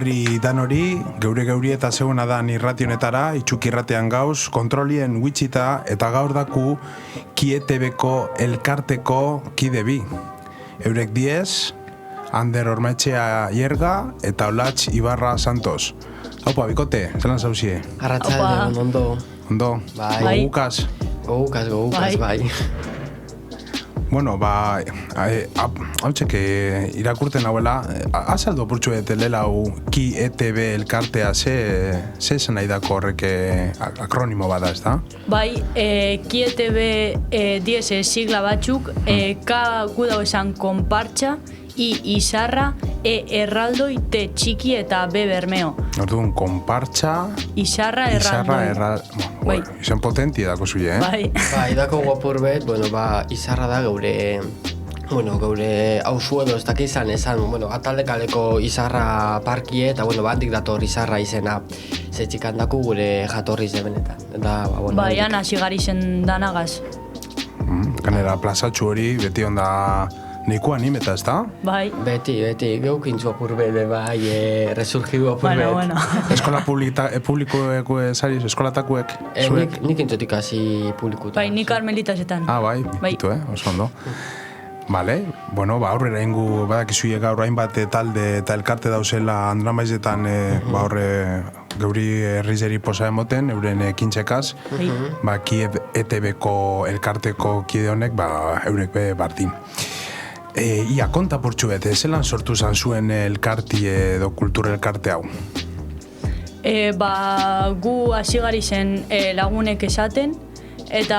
berri danori, geuri eta zeuna dan irrationetara, itxuk irratean gauz, kontrolien Wichita eta gaur daku Kietebeko elkarteko kide bi. Eurek diez, Ander Ormaetxea Ierga eta Olatx Ibarra Santos. Haupa, bikote, zelan zauzie? Arratsaldeon, ondo. Ondo, Bai. gogukaz. Gogukaz, bai. Bueno, hau txeke irakurten hauela, azaldu apurtxu lela hau Ki ETB elkartea ze esan nahi dako horrek akronimo bada, ez da? Bai, Ki ETB diez sigla batzuk, K gudau esan konpartxa, I izarra, E erraldoi, T txiki eta B bermeo. Orduan, konpartxa, Izarra erraldoi. Bai. Izan potenti dako zuie, Bai. Bai, dako guapur bet, izarra da geure hausu edo ez dakizan esan, ataldekaleko izarra parkie eta, handik dator izarra izena. Ze txikan daku gure jatorri zebenetan. Bai, ana sigari zen danagaz. Kanera plazatxu hori, beti onda neiko animeta, ez da? Bai. Beti, geukintzu apur bebe, bai, resurgidu apur bet. Bueno. Eskola publikoeko zariz, eskolatakuek? Nik intzotik hasi publikuta. Bai, nik karmelitasetan. Bai, bitu, oso ondo. Vale, aurrera ingu badakizuie gaur hainbat talde eta elkarte dauzela Andramaizetan horre geuri herrizeri posa emoten, euren ekintxekaz, Ki ETBko elkarteko kide honek, eurek be bardin. Ia konta portxu bete, zelan sortu zan zuen elkarti edo kultura elkarte hau? Gu hasigari zen lagunek esaten, eta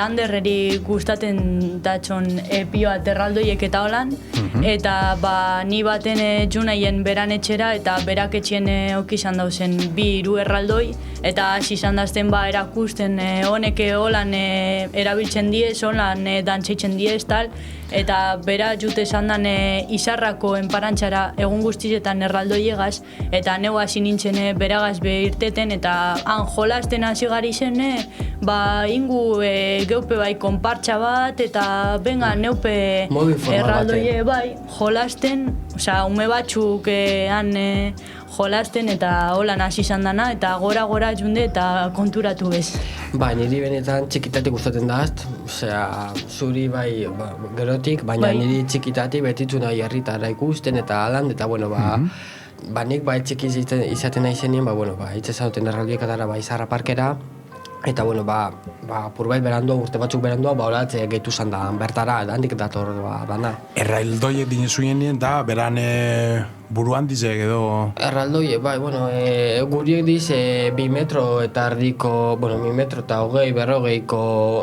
Anderreri gustaten datxon pioa terraldoiek eta holan, eta ni baten junaien beran etxera, eta berak etxien okizan dauzen 2-3 erraldoi, eta hasi izan dazten erakusten honek holan erabiltzen diez, holan dantzeitzen diez, tal, eta bera jute esan dan izarrako enparantxara egun guztizetan erraldoiegaz, eta neu hasi nintzen beragaz behirteten, eta han jolasten hasi gari zen, ingu geupe bai konpartxa bat, eta benga neupe erraldoie bai jolasten, ume batzuk han jolasten eta holan hasi izan dana, eta gora junde eta konturatu bez. Bai, niri benetan txikitatik gustatzen dazt, zuri bai gerotik, baina niri txikitatik betitu nahi herritara ikusten eta alan, eta nik bai txiki izaten nahi zenien, hitzezan duten erraldoikatara izarra parkera, eta purbait berandu, urte batzuk berandu, holatz gehitu zan da bertara, handik dator dana. Erraldoiek dinezuien da, beran buruan dizek edo? Erraldoie, guriek diz 2 metro eta erdiko, 2 metro eta 20-berrogeiko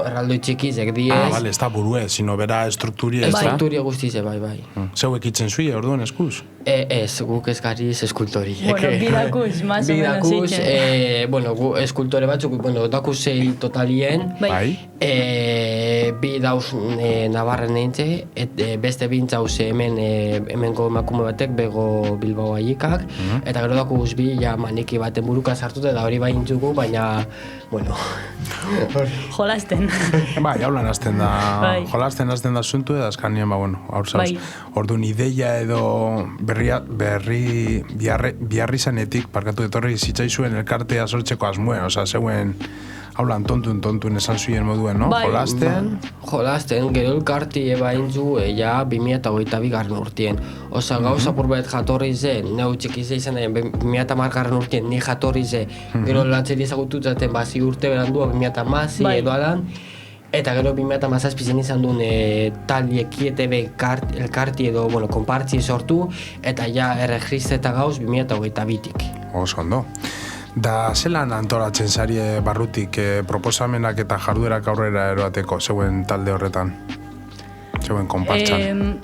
erraldoi txikizek diez. Bale, ez da burue, sino bera estrukturia, ez da? Estrukturia guztize, bai. Zeuek itzen zuie, orduan eskuz? Ez, guk eskariz eskultori. Bidakuz, más o menos itzen. Gu eskultore batzuk, dakuz 6 totalien. Bai. Bi dauz Navarren eintze, beste bintzauz hemengo emakume batek, bego Bilbao aiekak, eta gero dakuz bi, maniki baten buruka sartute, da hori bain txugu, baina, Jolasten. Bai, haulan azten da, jolasten azten da zuntu, eta azkanien, orduan ideia edo biarri zanetik, parkatu etorri zitzaizuen elkartea sortzeko asmuen, zeuen haulan tontun esan zuien moduen, no? Jolasten, gero elkarti ebaintzu 2022 urtien. Gauza purbet jatorri zen, neu txikize izan daien 2010 urtien, ni jatorri zen, gero lantzeri ezagututzaten bazi urte berandua 2010 edo alan, eta gero 2017 izan duen talde Ki ETB elkarti edo, konpartzi sortu, eta erregistreta gauz 2022-tik. Oso ondo. Da, zelan antolatzen zarie barrutik proposamenak eta jarduerak aurrera eroateko, zeuen talde horretan? Zeuen konpartxan?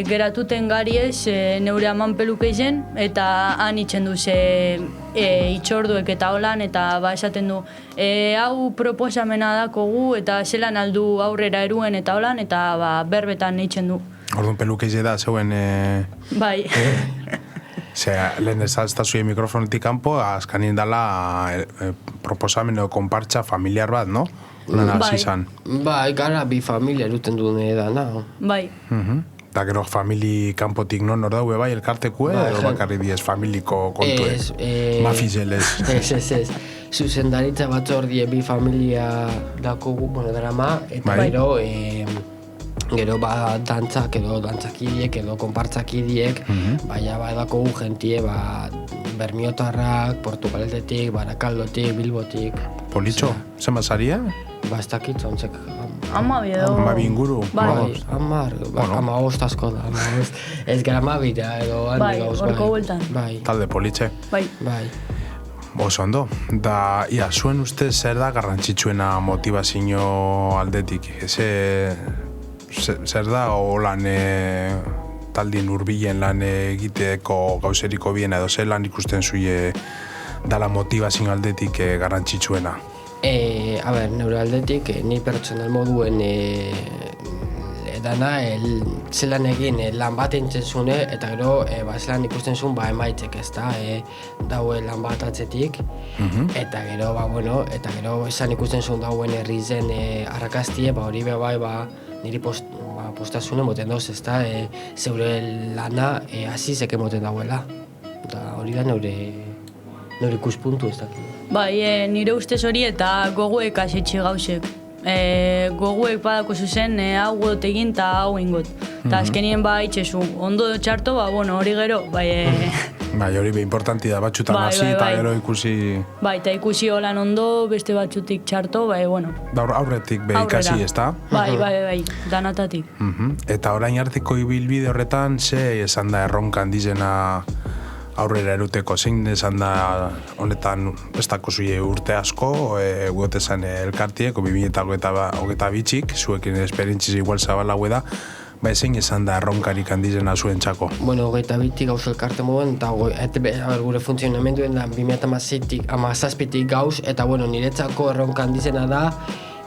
Geratuten gari ez, neure aman peluke izen, eta han itxen du itxorduek eta holan, eta esaten du, hau proposamena dakogu, eta zelan aldu aurrera eruen eta holan, eta berbetan itxen du. Orduan peluke ize da, zeuen... Bai. Lehen ez da zuen mikrofonetik kanpo, azkanin dala proposamen edo konpartxa familiar bat, no? Lan hasi izan. Gara bi familia eruten duen edana. Bai. Da gero famili kanpotik non hor daue bai elkartekue, edo bakarri diez familiko kontue, mafizelez. Ez. Zuzendaritza batzordie bi familia dakugu, darama, eta gero dantzak edo dantzakidiek edo konpartzakidiek, baina dakugu gentie, Bermiotarrak, Portugaletetik, Barakaldotik, Bilbotik. Politxo, zen basaria? Ez dakit, ontzek. Amabi edo... Amabi inguru? Ama asko da. Ez gara amabira edo handi gauz. Bai, horko bueltan. Talde politxe. Bai. Oso ondo. Da, zuen uste zer da garrantzitsuena motivazio aldetik? Zer da holan taldien hurbilen lan egiteko gauzeriko biena edo zer lan ikusten zuie dala motivazio aldetik garrantzitsuena? Neure aldetik, ni pertsonal moduen dana zelan egin lan bat entzen zune, eta gero zelan ikusten zuen emaitzek, ez da, daue lan bat atzetik, eta gero, esan ikusten zuen dauen herri zen arrakastie, hori bai, niri postasune moten dauz, ez da, zeure lana azizek emoten dauela, eta hori da neure ikuspuntu ez dakit. Bai, nire ustez hori eta goguek asetxe gauzek. Goguek badako zuzen hau got egin eta hau ingot. Eta azkenien itxezu, ondo txarto, hori gero, Bai, hori importanti da, batxutan hasi eta gero ikusi... Bai, eta ikusi holan ondo, beste batxutik txarto, aurretik ikasi, ez da? Bai, danatatik. Eta orain arteko ibilbide horretan, ze esan da erronka handizena aurrera eruteko, zein esan da honetan ez dako zuie urte asko, guotezan elkartiek, 2022 bitxik, zuekin esperientziz igual zabalaue da, zein esan da erronkarik handizena zuen txako? 22 gauz elkarte moden, eta gure funtzionamenduen da 2017-tik gauz, eta niretzako erronka handizena da,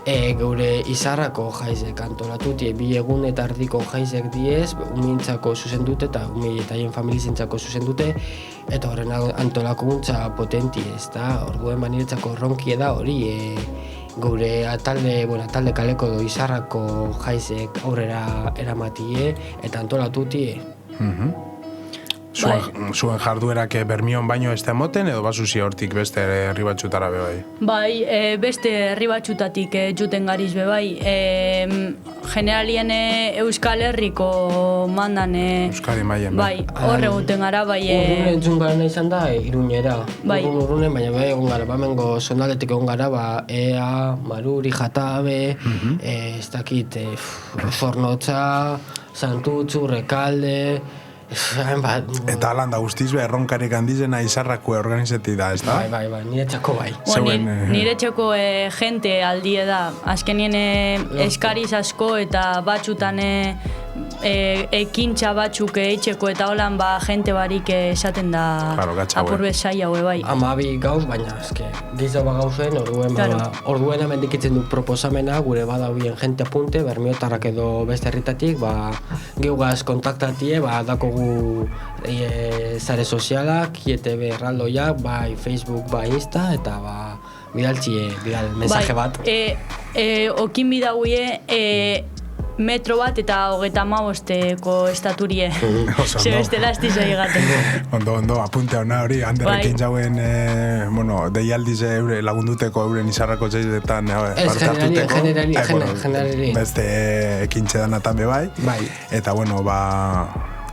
geure izarrako jaizek antolatutie, 2 egun eta ardiko jaizek diez, umintzako zuzen dute eta umiletaien familizentzako zuzen dute, eta horren antolakuntza potenti ez da, orduen niretzako erronkie da hori, geure talde kaleko do izarrako jaizek aurrera eramatie eta antolatutie. Zuen jarduerak Bermion baino ez da emoten, edo bazuzi hortik beste herri batxutara bebai? Bai, beste herri batxutatik juten gariz bebai. Generalien Euskal Herriko mandan... Euskadi maien, bai. Horre guten gara, bai... Urrunen entzun gara nahi izan da, Iruñera. Urrunen, baina bai egon gara, bamengo zonaldetik egon gara, Ea, Maruri, Jatabe, ez dakit, Zornotza, Santutxu, Rekalde... Eta alanda guztiz erronkarik handizena izarrakue organizeti da, ez da? Bai, niretzako bai. Niretzako jente aldie da. Azkenien eskariz asko eta batxutan ekintza batzuk eitxeko eta holan jente barik esaten da apurbe zai haue bai. 12 gauz, baina gizau gauzen, orduen amendikitzen du proposamena, gure badabien jente apunte, bermiotarrak edo beste herritatik, geugaz kontaktatie, dakogu zare sozialak, IETB erraldoiak, bai Facebook, bai Insta, eta bidal mensaje bat. Okin bidauie, metro bat eta 35ko estaturie. Ze beste lasti zai gaten. Ondo, apunte hona hori, handerrekin jauen, deialdiz lagunduteko euren izarrako zeidetan parte hartuteko. Generali. Beste ekintxe danatan bebai. Eta,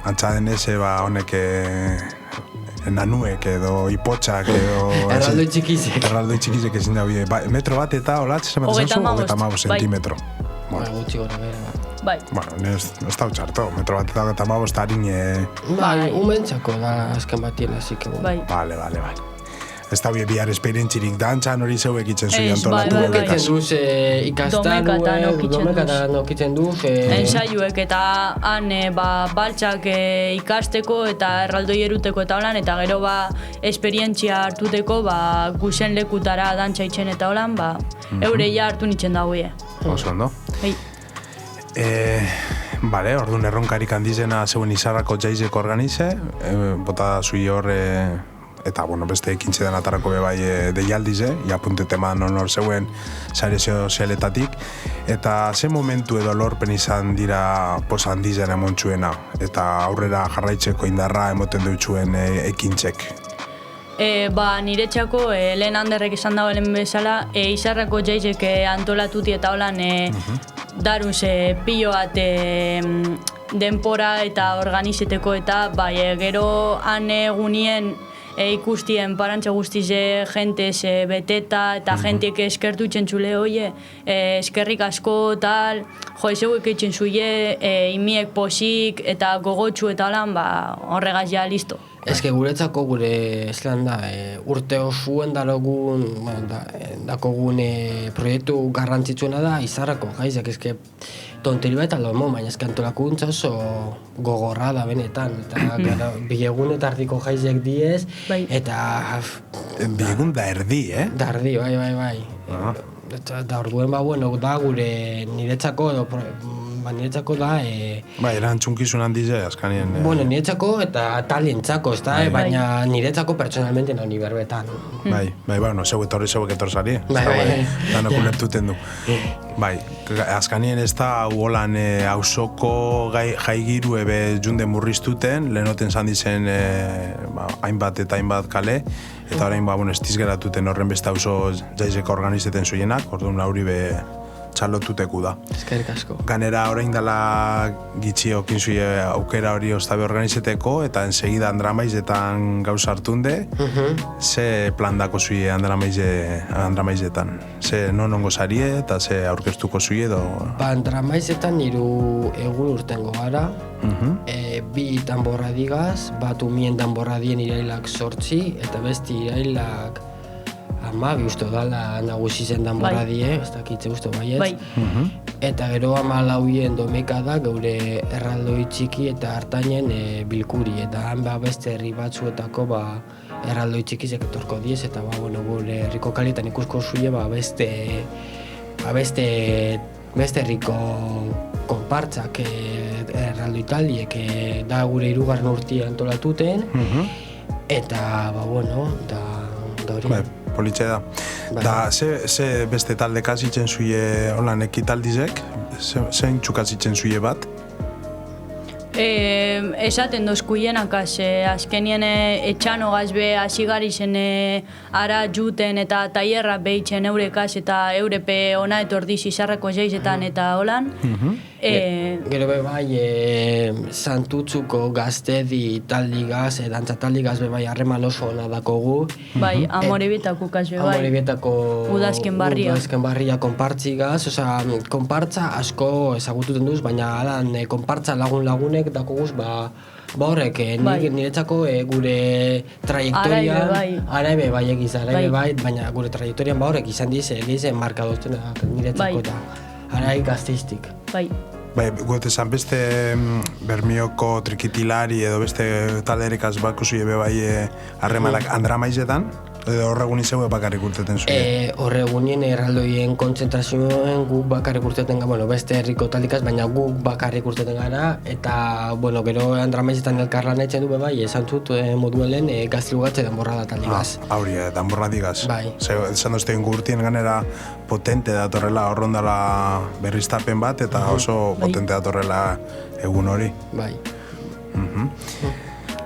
antzaden eze, honek nanuek edo ipotxak edo... Erraldoi txikizek ezin da bide. Metro bat eta holatz, esan zu, 35 centimetro. Gutxi gora bera, bai. Ez da utxarto, metro bat eta 35 harin... Umentzako da azken batien, hasik egon. Bale. Ez da bihar esperientzirik dantzan hori zeuek itzen zuen antolatu. Nokitzen duz ikastaruek, domekatan nokitzen duz. Ensaiuek eta han baltsak ikasteko eta erraldoi eruteko eta holan, eta gero esperientzia hartuteko guzen lekutara dantza itzen eta holan, eureia hartu nitzen dagoie. Oso ondo. Orduan erronkarik handizena zeuen izarrako jaizeko organize, bota zui horre eta bueno, beste ekintze den atarako bebai deialdize, japuntete man honor zeuen sare sozialetatik, eta ze momentu edo lorpen izan dira pos handizen emontzuena, eta aurrera jarraitzeko indarra emoten dutzuen ekintzek. Niretzako, lehen Anderrek esan dago lehen bezala, izarrako jaizek antolatuti eta holan daruz pilo bat denpora eta organizeteko eta gero han egunien ikustien parantxe guztize jentez beteta eta jentek eskertu txentzule hoie, eskerrik asko tal, ezeuek eitzen zuie, imiek posik eta gogotxu eta holan, horregaz ja listo. Ez que guretzako gure zelan da, urte osuen dakogun proiektu garrantzitsuena da izarrako gaizak, ez que tonteri bat aldo baina ez que antolakuntza oso gogorra da benetan, eta bilegun eta ardiko jaizek diez, eta... Bilegun da erdi, Da erdi, bai. Da orduen da gure niretzako edo niretzako da... erantzunkizun handize, azkanien... Niretzako eta talientzako, ez da, baina niretzako personalmente nahi berbetan. Zeuek etorzari, danok ulertuten du. Azkanien ez da holan auzoko jaigiru ebe junde murriztuten, lehenoten zandizen hainbat eta hainbat kale, eta orain estiz geratuten horren beste auzo jaizeko organizeten zuenak, orduan lauri be txalotuteku da. Eskerrik asko. Ganera orain dela gitxi okin zue aukera hori ostabe organizeteko, eta ensegida Andramaizetan gauza hartunde, ze plan dako zue Andramaizetan? Ze nongo zarie eta ze aurkeztuko zue edo? Andramaizetan 3 egun urtengo gara, 2 danborradigaz, bat umien danborradien irailak 8, eta besti irailak 12 uste dala nagusi zen danborradie, ez dakitze uste baietz. Eta gero 14 domeka da geure erraldoi txiki eta hartainen bilkuri, eta han beste herri batzuetako erraldoi txikizek etorko diez, eta gure herriko kalietan ikusko zuie beste herriko konpartzak erraldoi taldiek da gure 3. urtia antolatuten, eta da hori. Politxe da. Da, ze beste talde kazitzen zuie holan ekitaldizek? Zein txukazitzen zuie bat? Esaten dozkuienak, azkenien etxano gazbe asigari zen ara juten eta taierra behitzen eurekaz eta eurepe ona etordiz izarrako zeizetan eta holan. Gero Santutzuko gaztedi taldigaz, dantza taldigaz harreman oso ona dakogu. Amorebietako kasbe Amorebietako Udazken barria konpartzigaz, konpartza asko ezagututen duz, baina adan konpartza lagunek dakoguz, horrek, niretzako gure trajektorian, araibe bai egiz, baina gure trajektorian horrek izan dizen markadoztenak niretzako eta arai gazteiztik. Gote zan beste Bermioko trikitilari edo beste talderekaz bako zuie bai harremanak Andramaizetan? Edo horregun izeu bakarrik urteten zuen? Horregunien erraldoien kontzentrazioen guk bakarrik urteten gara, beste herriko taldikaz, baina guk bakarrik urteten gara, eta gero Andramaizetan elkarlan etxen du bai, esan zut moduelen gaztilugatze danborrada taldikaz. Hauria, danborradigaz. Esan dozte ingurtien ganera potente datorrela horrondala berriztapen bat, eta oso potente datorrela egun hori.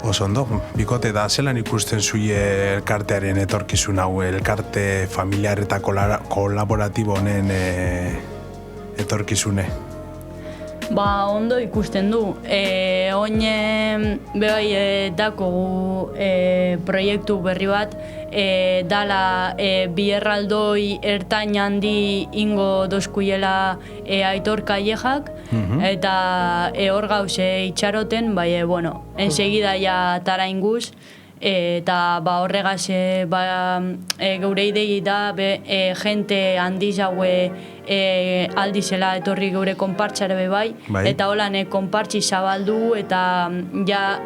Oso ondo, bikote da, zelan ikusten zuie elkartearen etorkizun hau, elkarte familiar eta kolaboratibo honen etorkizune? Ondo ikusten du. Oine dakogu proiektu berri bat, dala bi erraldoi ertain handi ingo dozkuiela Aitor Kallejak, eta hor gauze itxaroten, ensegida ja tara inguz, eta horregaz geure idei da jente handiz haue aldizela etorri geure konpartxare bai, eta holan konpartxi zabaldu eta ja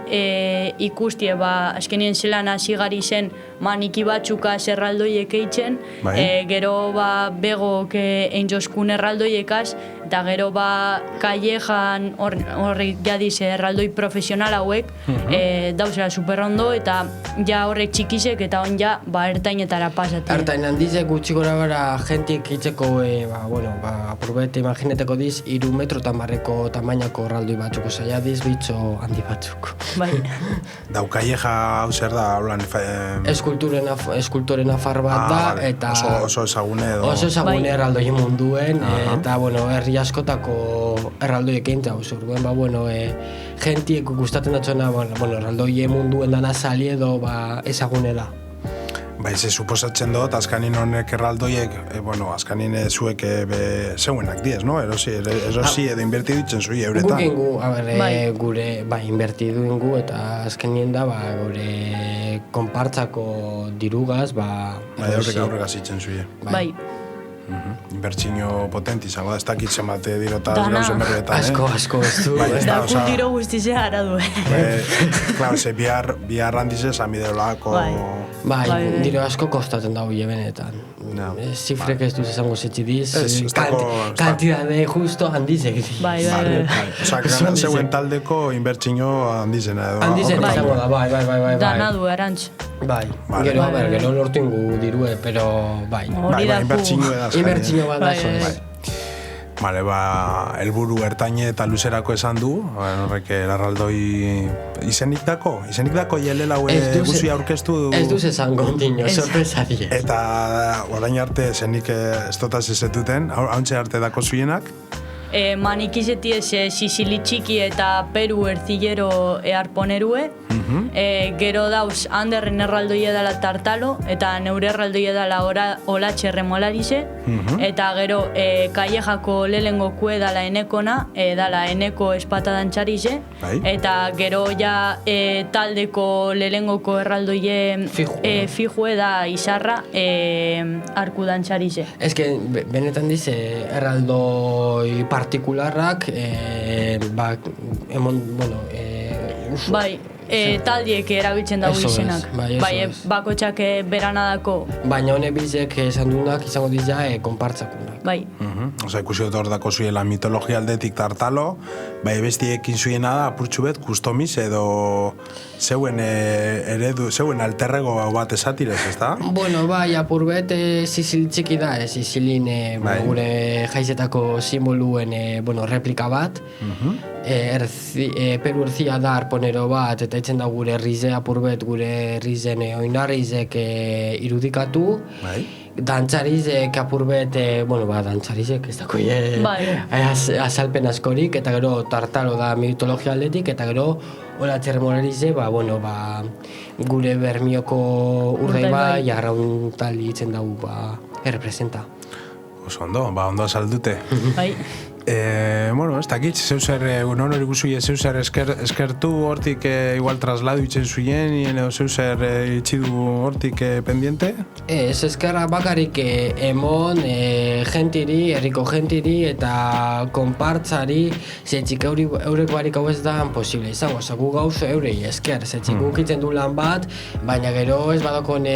ikustie azkenien zelan hasi zen maniki batzuka erraldoiek eitzen, gero begok eintzozkun erraldoiekaz, eta gero Kallejan horrik jadiz erraldoi profesional hauek dauzela superrondo, eta ja horrek txikisek eta on ja ertainetara pasatzen. Ertain handizek gutxi gora bera jentik itzeko, apurbet imagineteko diz, 3 metro tamarreko tamainako erraldoi batzuk, oza, diz bitxo handi batzuk. Bai. Daukaieja hau zer da, holan... Eskultoren afar bat da, vale. eta... Oso ezagune edo... Oso ezagune Bai. erraldoi munduen, eta, herri askotako erraldoiek egin zauz, orduen, jentiek gustatzen datxona, erraldoie munduen dana sali edo, ezagune da. Ze suposatzen dut, azkanin honek erraldoiek, azkanin zuek zeuenak diez, no? Erosi edo inberti ditzen zui euretan. Guk ingu, gure, inbertidu ingu, eta azkenien da, gure konpartzako dirugaz, Aurrega zitzen zui. Bai. Inbertsio potenti izango da, ez dakit zenbate dirota Dana. gauzen berrietan, Asko, ez du. Da, kun diro guztizea ara du, Claro, ze bihar handize zamidolako... Bai. Diro asko kostaten da hori benetan. Zifrek ez duz esango zetsi diz, kantidade justo handizek di. Bai. Osa, zeuen taldeko inbertsio handizena edo. Handizena izango da, bai. Dana du, erantz. Bai, gero lortu ingu dirue, pero bai. Hori da Inbertsio bat da, Bai. Bale, helburu ertaine eta luzerako esan du, horrek erraldoi izenik dako jelela guzi aurkeztu du. Ez duz esango dino, sorpresa die. Eta orain arte zenik ez dotaz ezetuten, hauntxe arte dako zuienak? Manikizeti ez Sicili txiki eta Peru erzilero arponerue. Gero dauz Anderren erraldoia dela Tartalo eta neure erraldoia dela Olatxe Remolarize. Eta gero Kallejako lehengo kue dela Enekona, dela Eneko espata dantxarize. Eta gero ja taldeko lehenengoko erraldoie fijue da Izarra arku dantxarize. Ez que benetan dize erraldoi partikularrak, Bai, taldiek erabiltzen dago izenak. Bai, bakotxak beranadako. Baina hone bizek esan duenak izango dizia konpartzakunak. Bai. Osa, ikusi dut hor dako zuela mitologia aldetik Tartalo, bai bestiekin zuena da apurtxu bet, kustomiz edo zeuen zeuen alterrego bat esatirez, ez da? Bai, apur bet Sicil txiki da, Sicilin gure jaizetako simboluen replika bat. Peru erzia da arponero bat, eta itzen da gure rize apur bet, gure rizen oinarrizek irudikatu. Dantzarizek apurbet, dantzarizek ez dako azalpen askorik, eta gero Tartalo da mitologia aldetik, eta gero Olatxe Remolarize, gure Bermioko urdaibai arrauntali itzen dugu errepresenta. Oso ondo, ondo azaldute. Bai. Ez dakit, zeuzer, non hori guzuie, zeuzer eskertu hortik igual trasladu itzen zuien, edo zeuzer itxidu hortik pendiente? Ez eskerra bakarik emon gentiri, herriko gentiri eta konpartzari zetxik eureko barik hau ez da posible izango, gu gauzo eurei esker, zetxik ukitzen du lan bat, baina gero ez badakon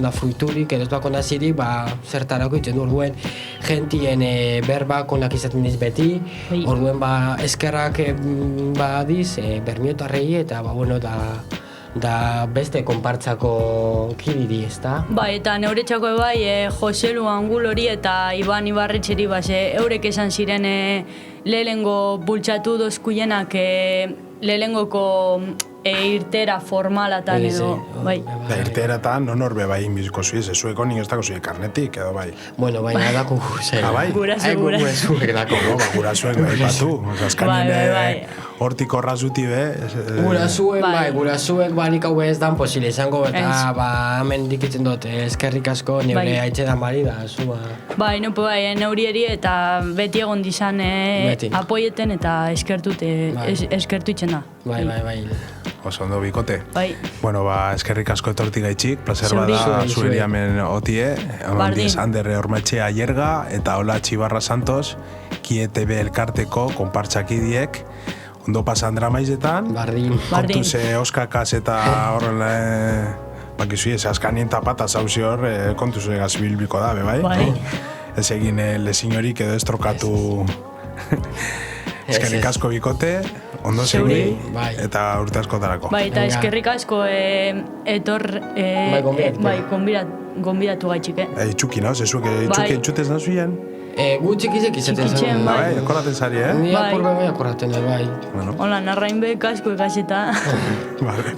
da fruiturik, edo ez badakon azirik, zertarako itzen du orduen gentien berbak onak izaten diz beti, orduen eskerrak badiz bermiotarrei eta da beste konpartzako kidiri, ez da? Bai, eta neuretxako Joselu Angulori eta Iban Ibarretxeri eurek esan ziren lehengo bultxatu dozkuienak lehengoko irtera formalatan edo, bai. Da irteratan non horbe bai inbizko zuiz, zueko nik ez dako zuik karnetik edo bai. Baina dako guzera. Bai? Gurazuek dako. Gurazuek bai batu. Azkanin hortik horrazuti be. Gurazuek barik hau ez dan posile izango eta hemen dikitzen dut eskerrik asko neure haitxedan bari da. Bai, neurieri eta beti egon dizan apoieten eta eskertu itzen da. Bai. Oso ondo bikote. Bai. Eskerrik asko etortik gaitxik, placer bada zueri hemen otie. Diez Ander Ormetxea Aierga eta Olatxe Ibarra Santos, KIETB elkarteko konpartxakidiek. Ondo pasan dramaizetan. Bardin. Kontuz oskakaz eta horren bakizu ez, azkanien tapata zauzi hor kontuz gazibilbiko da, bai? Bai. Ez egin lezin horik edo estrokatu. Eskerrik asko bikote, ondo Zeuri. zeuri, Bai. eta urte askotarako. Bai, eta Venga. eskerrik asko gonbidatu gaitxik, Itxuki, no? Zezuek Bai. itxutez nazuien? Gu txikizek izaten Txikitxen, zen. bai. Bai, akoraten zari, Ni Bai. apur bai akorraten, bai. Bueno, Hola, narrain bek asko ikaseta. vale.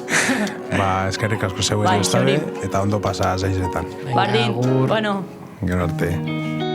Eskerrik asko zeu Bai, ere zeuri. eta ondo pasa zaizetan. Venga, Bardin, agur. bueno. Gero arte.